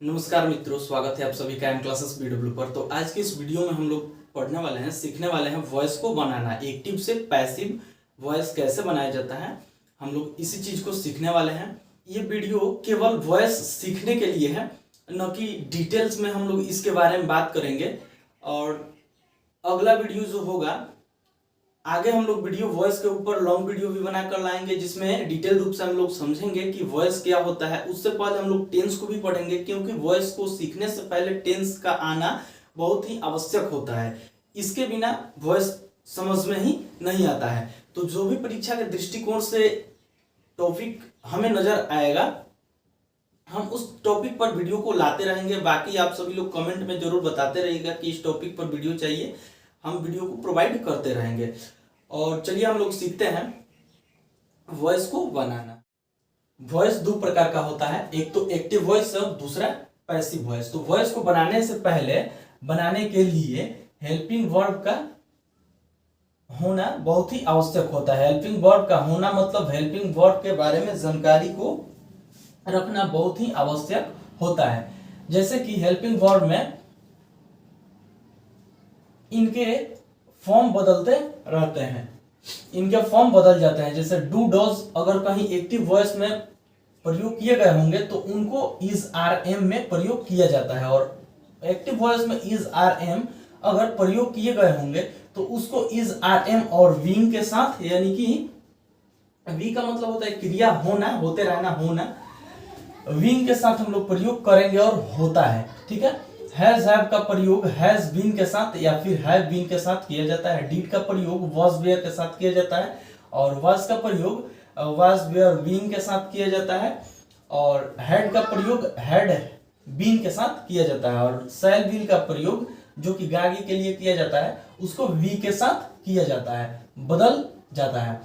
नमस्कार मित्रों, स्वागत है आप सभी का एम क्लासेस BW पर। तो आज के इस वीडियो में हम लोग पढ़ने वाले हैं, सीखने वाले हैं वॉइस को बनाना, एक्टिव से पैसिव वॉइस कैसे बनाया जाता है। हम लोग इसी चीज को सीखने वाले हैं। ये वीडियो केवल वॉइस सीखने के लिए है, न कि डिटेल्स में हम लोग इसके बारे में बात करेंगे। और अगला वीडियो जो होगा, आगे हम लोग वीडियो वॉइस के ऊपर लॉन्ग वीडियो भी बनाकर लाएंगे, जिसमें डिटेल रूप से हम लोग समझेंगे कि वॉइस क्या होता है। उससे पहले हम लोग टेंस को भी पढ़ेंगे, क्योंकि वॉइस को सीखने से पहले टेंस का आना बहुत ही आवश्यक होता है। इसके बिना वॉइस समझ में ही नहीं आता है। तो जो भी परीक्षा के दृष्टिकोण से टॉपिक हमें नजर आएगा, हम उस टॉपिक पर वीडियो को लाते रहेंगे। बाकी आप सभी लोग कमेंट में जरूर बताते रहिएगा कि इस टॉपिक पर वीडियो चाहिए, हम वीडियो को प्रोवाइड करते रहेंगे। और चलिए हम लोग सीखते हैं वॉइस को बनाना। वॉइस दो प्रकार का होता है, एक तो एक्टिव वॉइस और दूसरा पैसिव वॉइस। तो वॉइस को बनाने से पहले, बनाने के लिए हेल्पिंग वर्ब का होना बहुत ही आवश्यक होता है। हेल्पिंग वर्ब का होना मतलब हेल्पिंग वर्ब के बारे में जानकारी को रखना बहुत ही आवश्यक होता है। जैसे कि हेल्पिंग वर्ब में इनके फॉर्म बदलते रहते हैं, इनके फॉर्म बदल जाते हैं। जैसे डू डज अगर कहीं एक्टिव वॉइस में प्रयोग किए गए होंगे तो उनको इज आर एम में प्रयोग किया जाता है, और एक्टिव वॉइस में इज आर एम अगर प्रयोग किए गए होंगे तो उसको इज आर एम और विंग के साथ, यानी कि वी का मतलब होता है क्रिया होना, होते रहना, होना, विंग के साथ हम लोग प्रयोग करेंगे और होता है। ठीक है, हैज हैव का प्रयोग हैज बीन के साथ या फिर हैव बीन के साथ किया जाता है। डिड का प्रयोग वाज वेयर के साथ किया जाता है, और वाज का प्रयोग वाज वेयर बीन के साथ किया जाता है, और हैड का प्रयोग हैड बीन के साथ किया जाता है, और शैल विल का प्रयोग जो कि गागी के लिए किया जाता है उसको वी के साथ किया जाता है, बदल जाता है।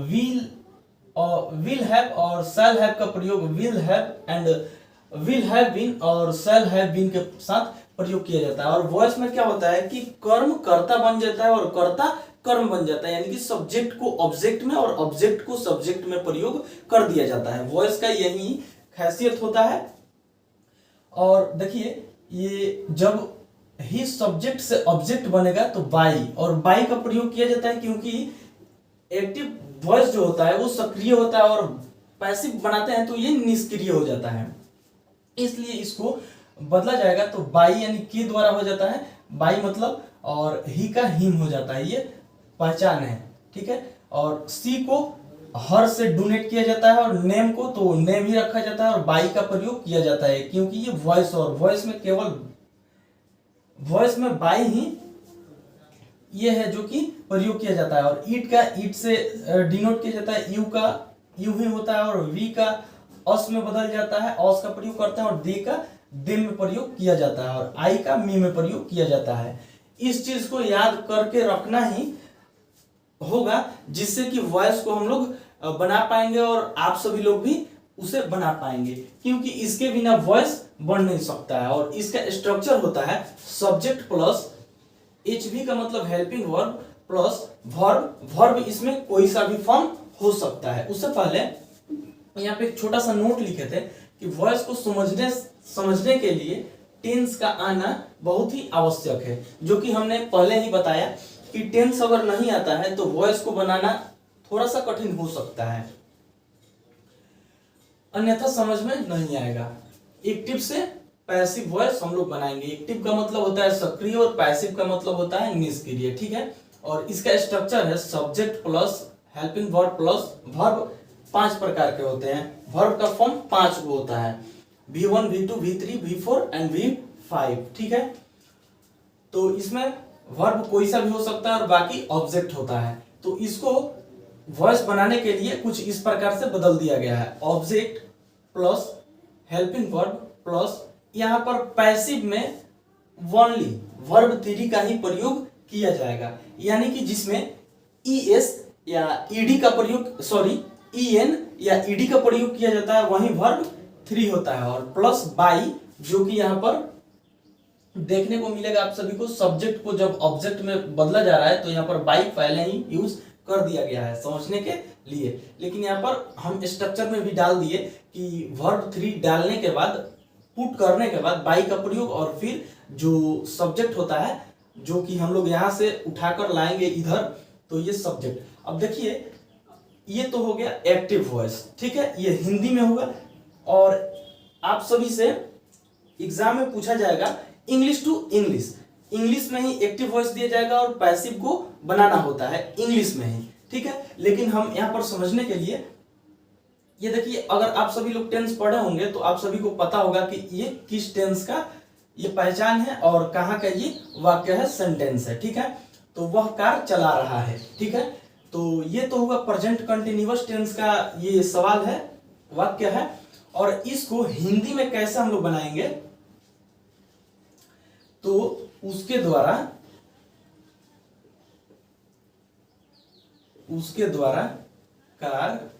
विल हैव और शैल हैव का प्रयोग will have and will have been और शैल हैव बीन के साथ प्रयोग किया जाता है। और वॉइस में क्या होता है कि कर्म कर्ता बन जाता है और कर्ता कर्म बन जाता है, यानी कि सब्जेक्ट को ऑब्जेक्ट में और ऑब्जेक्ट को सब्जेक्ट में प्रयोग कर दिया जाता है। वॉइस का यही खासियत होता है। और देखिए, ये जब ही सब्जेक्ट से ऑब्जेक्ट बनेगा तो बाई, और बाई का प्रयोग किया जाता है क्योंकि एक्टिव वॉइस जो होता है वो सक्रिय होता है, और पैसिव बनाते हैं तो ये निष्क्रिय हो जाता है, इसलिए इसको बदला जाएगा। तो बाई यानी के द्वारा हो जाता है, बाई मतलब, और ही का हिम हो जाता है, ये पहचान है। ठीक है, और सी को हर से डोनेट किया जाता है, और नेम को तो नेम ही रखा जाता है, और बाई का प्रयोग किया जाता है क्योंकि ये वॉइस, और वॉइस में केवल वॉइस में बाई ही ये है जो कि प्रयोग किया जाता है। और ईट का ईट से डिनोट किया जाता है, यू का यू ही होता है, और वी का अस में बदल जाता है, अस का प्रयोग करते हैं, और दे का दे में प्रयोग किया जाता है, और आई का मी में प्रयोग किया जाता है। इस चीज को याद करके रखना ही होगा, जिससे कि वॉइस को हम लोग बना पाएंगे और आप सभी लोग भी उसे बना पाएंगे, क्योंकि इसके बिना वॉइस बन नहीं सकता है। और इसका स्ट्रक्चर होता है सब्जेक्ट प्लस एचवी का मतलब helping verb plus verb. Verb इसमें कोई सा भी फॉर्म हो सकता है। उससे पहले यहाँ पे एक छोटा सा नोट लिखे थे कि वॉइस को समझने के लिए टेंस का आना बहुत ही आवश्यक है, जो कि हमने पहले ही बताया कि टेंस अगर नहीं आता है तो वॉइस को बनाना थोड़ा सा कठिन हो सकता है, अन्यथा समझ में नहीं आएगा। एक्टिव से पैसिव वॉइस हम लोग बनाएंगे। एक्टिव का मतलब होता है सक्रिय और पैसिव का मतलब होता है निष्क्रिय। ठीक है, और इसका स्ट्रक्चर है subject plus helping verb plus verb. 5 प्रकार के होते हैं। वर्ब का फॉर्म 5 होता है, V1 V2 V3 V4 and V5। ठीक है, तो इसमें वर्ब कोई सा भी हो सकता है और बाकी ऑब्जेक्ट होता है। तो इसको वॉइस बनाने के लिए कुछ इस प्रकार से बदल दिया गया है, object plus helping verb plus, यहाँ पर पैसिव में ओनली वर्ब 3 का ही प्रयोग किया जाएगा, यानी कि जिसमें ES या ED का प्रयोग, सॉरी EN या ED का प्रयोग किया जाता है, वहीं वर्ब 3 होता है। और प्लस बाई, जो कि यहाँ पर देखने को मिलेगा आप सभी को, सब्जेक्ट को जब ऑब्जेक्ट में बदला जा रहा है तो यहाँ पर बाई पहले ही यूज कर दिया गया है समझने के लिए। लेकिन यहाँ पर हम स्ट्रक्चर में भी डाल दिए कि वर्ब 3 डालने के बाद पुट करने के बाद बाई का प्रयोग और फिर जो सब्जेक्ट होता है जो कि हम लोग यहाँ से उठाकर लाएंगे इधर, तो ये सब्जेक्ट। अब देखिए ये तो हो गया एक्टिव वॉइस, ठीक है, ये हिंदी में हुआ। और आप सभी से एग्जाम में पूछा जाएगा इंग्लिश टू इंग्लिश, इंग्लिश में ही एक्टिव वॉइस दिया जाएगा और पैसिव को बनाना होता है इंग्लिश में ही, ठीक है। लेकिन हम यहाँ पर समझने के लिए ये देखिए, अगर आप सभी लोग टेंस पढ़े होंगे तो आप सभी को पता होगा कि ये किस टेंस का ये पहचान है और कहाँ का ये वाक्य है, सेंटेंस है, ठीक है। तो वह कार चला रहा है, ठीक है। तो ये तो हुआ प्रेजेंट कंटिन्यूअस टेंस का ये सवाल है, वाक्य है। और इसको हिंदी में कैसे हम लोग बनाएंगे, तो उसके द्वारा कार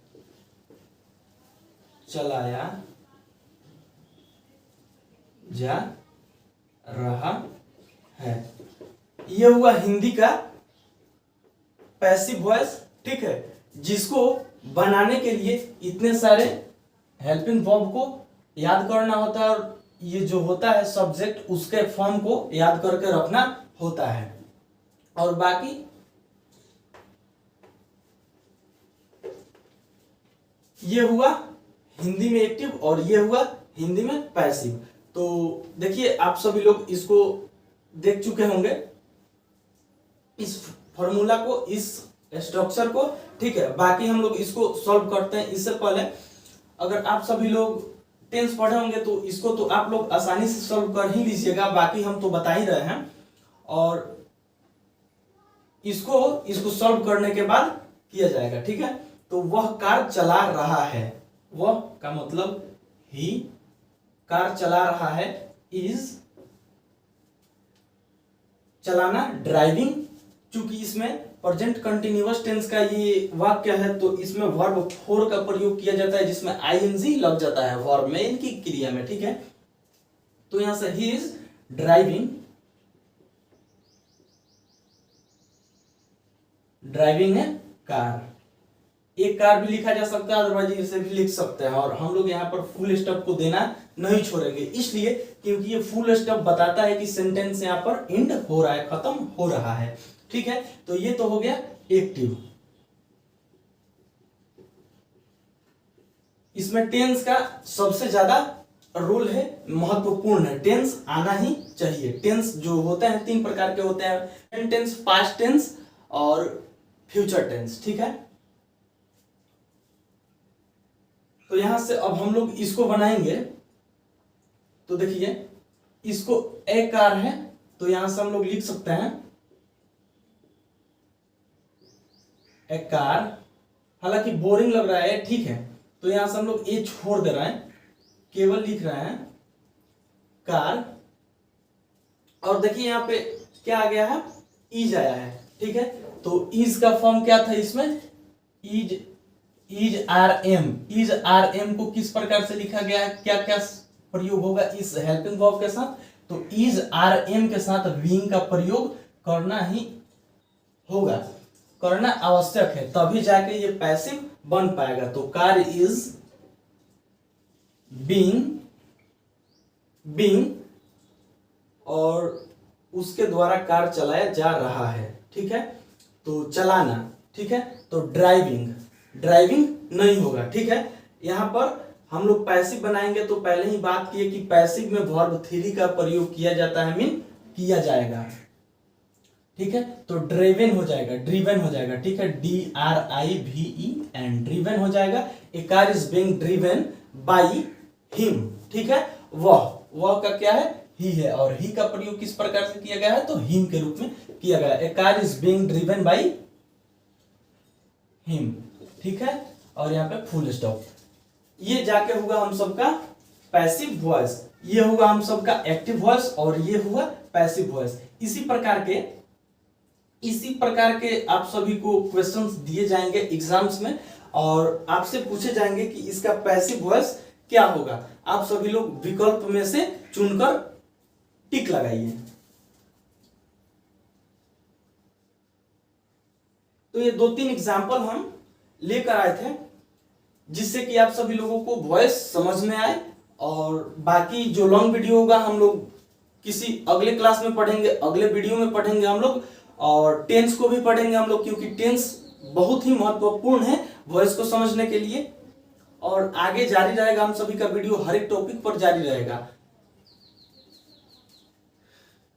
चलाया जा रहा है, यह हुआ हिंदी का पैसिव वॉइस, ठीक है, जिसको बनाने के लिए इतने सारे हेल्पिंग वर्ब को याद करना होता है और ये जो होता है सब्जेक्ट उसके फॉर्म को याद करके रखना होता है। और बाकी ये हुआ हिंदी में एक्टिव और ये हुआ हिंदी में पैसिव। तो देखिए आप सभी लोग इसको देख चुके होंगे, इस फॉर्मूला को, इस स्ट्रक्चर को, ठीक है। बाकी हम लोग इसको सॉल्व करते हैं। इससे पहले अगर आप सभी लोग टेंस पढ़े होंगे तो इसको तो आप लोग आसानी से सॉल्व कर ही लीजिएगा, बाकी हम तो बता ही रहे हैं। और इसको सॉल्व करने के बाद किया जाएगा, ठीक है। तो वह कार चला रहा है, वह का मतलब ही, कार चला रहा है, इज चलाना, ड्राइविंग। चूंकि इसमें प्रेजेंट कंटिन्यूअस टेंस का ये वाक्य है तो इसमें वर्ब फोर का प्रयोग किया जाता है जिसमें आईएनजी लग जाता है वर्ब में, इनकी क्रिया में, ठीक है। तो यहां से he is driving A car, एक कार भी लिखा जा सकता है, अदरवाइज इसे भी लिख सकते हैं। और हम लोग यहाँ पर फुल स्टॉप को देना नहीं छोड़ेंगे, इसलिए क्योंकि ये फुल स्टॉप बताता है कि सेंटेंस यहाँ पर एंड हो रहा है, खत्म हो रहा है, ठीक है। तो ये तो हो गया एक्टिव। इसमें टेंस का सबसे ज्यादा रोल है, महत्वपूर्ण है, टेंस आना ही चाहिए। टेंस जो होते हैं तीन प्रकार के होते हैं, प्रेजेंट टेंस, पास्ट टेंस और फ्यूचर टेंस, ठीक है। तो यहां से अब हम लोग इसको बनाएंगे। तो देखिए इसको ए कार है तो यहां से हम लोग लिख सकते हैं ए कार, हालांकि बोरिंग लग रहा है, ठीक है। तो यहां से हम लोग ए छोड़ दे रहे हैं, केवल लिख रहे हैं कार। और देखिए यहां पे क्या आ गया है, इज आया है, ठीक है। तो इज का फॉर्म क्या था इसमें, इज आर एम को किस प्रकार से लिखा गया है, क्या क्या प्रयोग होगा इस हेल्पिंग वर्ब के साथ, तो इज आर एम के साथ बीइंग का प्रयोग करना ही होगा, करना आवश्यक है, तभी जाके ये पैसिव बन पाएगा। तो कार इज बीइंग और उसके द्वारा कार चलाया जा रहा है, ठीक है। तो चलाना, ठीक है। तो ड्राइविंग नहीं होगा, ठीक है। यहां पर हम लोग पैसिव बनाएंगे तो पहले ही बात किए कि पैसिव में वर्ब थ्री का प्रयोग किया जाता है, मीन किया जाएगा, ठीक है। तो ड्रिवन हो जाएगा, ठीक है, DRIVEN, ड्रिवन हो जाएगा। A car is being driven by him, ठीक है। वह का क्या है, ही है, और ही का प्रयोग किस प्रकार से किया गया है, तो हिम के रूप में किया गया है। A car is being driven by him, ठीक है। और यहाँ पे फुल स्टॉप। ये जाके हुआ हम सबका पैसिव वॉइस, ये हुआ हम सबका एक्टिव वॉइस और ये हुआ पैसिव वॉइस। इसी प्रकार के आप सभी को क्वेश्चंस दिए जाएंगे एग्जाम्स में और आपसे पूछे जाएंगे कि इसका पैसिव वॉइस क्या होगा। आप सभी लोग विकल्प में से चुनकर टिक लगाइए। तो ये 2-3 एग्जाम्पल हम लेकर आए थे जिससे कि आप सभी लोगों को वॉइस समझ में आए और बाकी जो लॉन्ग वीडियो होगा हम लोग किसी अगले क्लास में पढ़ेंगे, अगले वीडियो में पढ़ेंगे हम लोग। और टेंस को भी पढ़ेंगे हम लोग, क्योंकि टेंस बहुत ही महत्वपूर्ण है वॉइस को समझने के लिए। और आगे जारी रहेगा, हम सभी का वीडियो हर एक टॉपिक पर जारी रहेगा।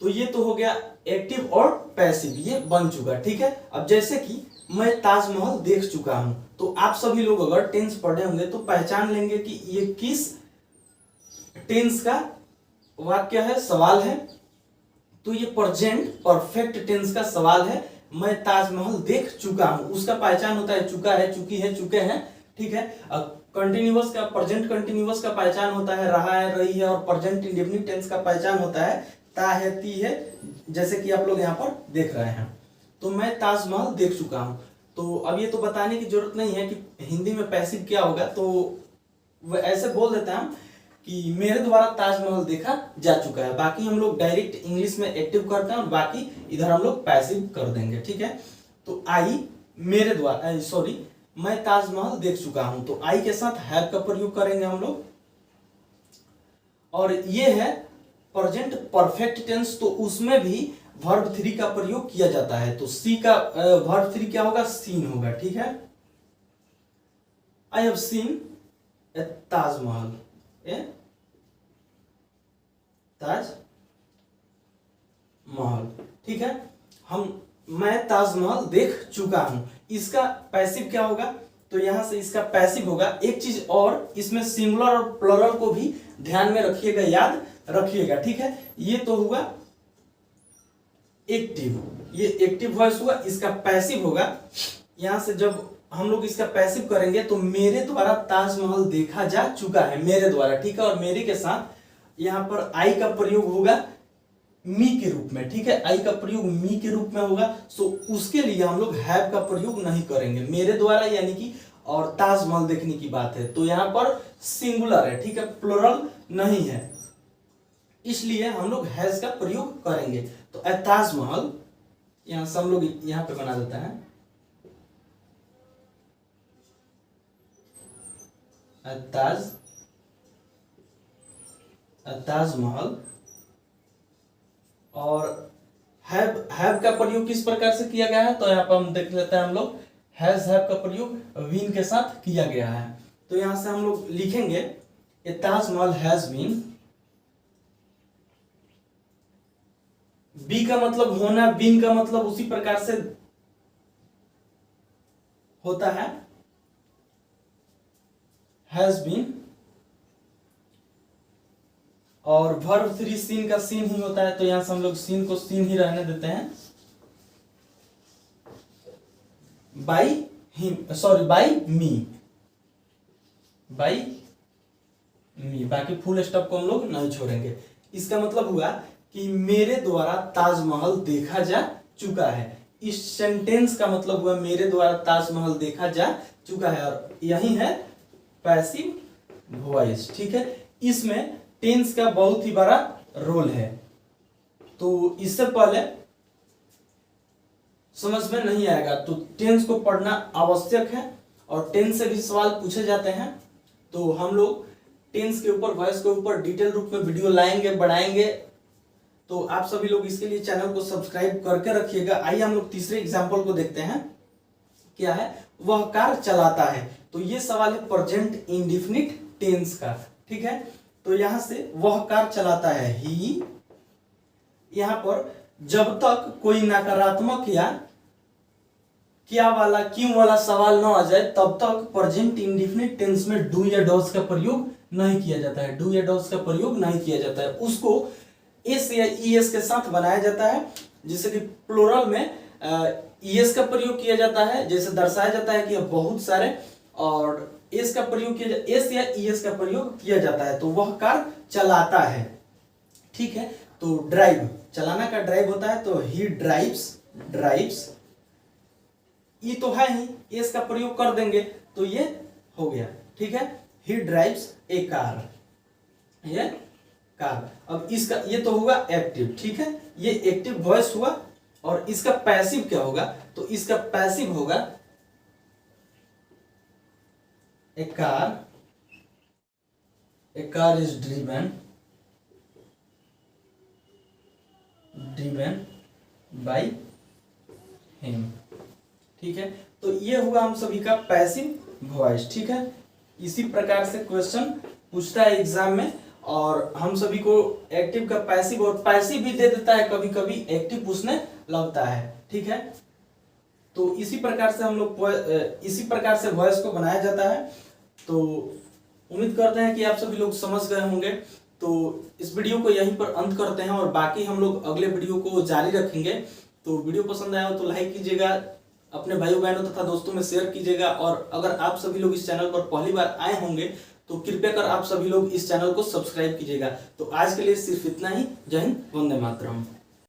तो ये तो हो गया एक्टिव और पैसिव, ये बन चुका। ठीक है, अब जैसे कि मैं ताजमहल देख चुका हूं, तो आप सभी लोग अगर टेंस पढ़े होंगे तो पहचान लेंगे कि ये किस टेंस का वाक्य है, सवाल है। तो ये प्रेजेंट परफेक्ट टेंस का सवाल है। मैं ताजमहल देख चुका हूं, उसका पहचान होता है चुका है, चुकी है, चुके हैं। ठीक है, कंटिन्यूअस का, प्रेजेंट कंटिन्यूअस का पहचान होता है रहा है, रही है। और प्रेजेंट इंडेफिनिट टेंस का पहचान होता है ता है, ती है, जैसे कि आप लोग यहाँ पर देख रहे हैं। तो मैं ताजमहल देख चुका हूं। तो अब ये तो बताने की जरूरत नहीं है कि हिंदी में पैसिव क्या होगा, तो ऐसे बोल देते हैं हम कि मेरे द्वारा ताजमहल देखा जा चुका है। बाकी हम लोग डायरेक्ट इंग्लिश में एक्टिव करते हैं और बाकी इधर हम लोग पैसिव कर देंगे। ठीक है, तो आई मेरे द्वारा, सॉरी, मैं ताजमहल देख चुका हूं, तो आई के साथ हैव का प्रयोग करेंगे हम लोग। और ये है प्रेजेंट परफेक्ट टेंस, तो उसमें भी वर्ब 3 का प्रयोग किया जाता है। तो सी का वर्ब 3 क्या होगा, सीन होगा। ठीक है, आई हैव सीन ए ताजमहल, ए ताजमहल। ठीक है, मैं ताजमहल देख चुका हूं, इसका पैसिव क्या होगा, तो यहां से इसका पैसिव होगा। एक चीज और, इसमें सिंगुलर और प्लुरल को भी ध्यान में रखिएगा, याद रखिएगा। ठीक है, ये तो हुआ एक्टिव, ये एक्टिव वॉइस हुआ। इसका पैसिव होगा, यहां से जब हम लोग इसका पैसिव करेंगे तो मेरे द्वारा ताजमहल देखा जा चुका है, मेरे द्वारा। ठीक है, और मेरे के साथ यहां पर आई का प्रयोग होगा मी के रूप में। ठीक है, आई का प्रयोग मी के रूप में होगा। सो उसके लिए हम लोग हैव का प्रयोग नहीं करेंगे, मेरे द्वारा यानी कि, और ताजमहल देखने की बात है तो यहां पर सिंगुलर है। ठीक है, प्लुरल नहीं है, इसलिए हम लोग हैज का प्रयोग करेंगे। तो ए ताजमहल, यहां से हम लोग यहां पे बना देता है ताजमहल। और हैव का प्रयोग किस प्रकार से किया गया है, तो यहाँ पर हम देख लेते हैं हम लोग हैज हैव का प्रयोग बीन के साथ किया गया है। तो यहां से हम लोग लिखेंगे ए ताजमहल हैज बीन, बी का मतलब होना, बीन का मतलब उसी प्रकार से होता है, हैज बीन। और वर्ब 3 सीन का सीन ही होता है, तो यहां से हम लोग सीन को सीन ही रहने देते हैं। By him, sorry, by me, by me, बाकी फुल स्टॉप को हम लोग नहीं छोड़ेंगे। इसका मतलब हुआ कि मेरे द्वारा ताजमहल देखा जा चुका है। इस सेंटेंस का मतलब हुआ मेरे द्वारा ताजमहल देखा जा चुका है, और यही है पैसिव वॉइस। ठीक है, इसमें टेंस का बहुत ही बड़ा रोल है। तो इससे पहले समझ में नहीं आएगा तो टेंस को पढ़ना आवश्यक है, और टेंस से भी सवाल पूछे जाते हैं। तो हम लोग टेंस के ऊपर, वॉइस के ऊपर डिटेल रूप में वीडियो लाएंगे, बढ़ाएंगे। तो आप सभी लोग इसके लिए चैनल को सब्सक्राइब करके रखिएगा। आइए हम लोग तीसरे एग्जाम्पल को देखते हैं। क्या है, वह कार चलाता है। तो ये सवाल है प्रेजेंट इंडेफिनिट टेंस का। ठीक है, तो यहां से वह कार चलाता है, ही। यहां पर जब तक कोई नकारात्मक या क्या वाला, क्यों वाला सवाल ना आ जाए, तब तक प्रेजेंट इंडेफिनिट टेंस में डू या डज का प्रयोग नहीं किया जाता है। डू या डज का प्रयोग नहीं किया जाता है, उसको एस या ईएस के साथ बनाया जाता है। जैसे कि प्लुरल में ईएस का प्रयोग किया जाता है, जैसे दर्शाया जाता है कि बहुत सारे, और एस का प्रयोग किया जाता है, एस या ईएस का प्रयोग किया जाता है। तो वह कार चलाता है। ठीक है, तो ड्राइव, चलाना का ड्राइव होता है, तो ही ड्राइव्स, ड्राइव्स। ये तो है ही, एस का प्रयोग कर देंगे तो ये हो गया। ठीक है, ही ड्राइव्स ए कार, ये कार। अब इसका ये तो हुआ एक्टिव। ठीक है, ये एक्टिव वॉइस हुआ। और इसका पैसिव क्या होगा, तो इसका पैसिव होगा a car a car is driven by him. ठीक है, तो ये हुआ हम सभी का पैसिव वॉइस। ठीक है, इसी प्रकार से क्वेश्चन पूछता है एग्जाम में, और हम सभी को एक्टिव का पैसिव और पैसिव भी दे देता है, कभी कभी एक्टिव पूछने लगता है। ठीक है, तो इसी प्रकार से हम लोग इसी प्रकार से वॉइस को बनाया जाता है। तो उम्मीद करते हैं कि आप सभी लोग समझ गए होंगे। तो इस वीडियो को यहीं पर अंत करते हैं, और बाकी हम लोग अगले वीडियो को जारी रखेंगे। तो वीडियो पसंद आया हो तो लाइक कीजिएगा, अपने भाइयों बहनों तथा दोस्तों में शेयर कीजिएगा, और अगर आप सभी लोग इस चैनल पर पहली बार आए होंगे तो कृपया कर आप सभी लोग इस चैनल को सब्सक्राइब कीजिएगा। तो आज के लिए सिर्फ इतना ही। जय हिंद, वंदे मातरम।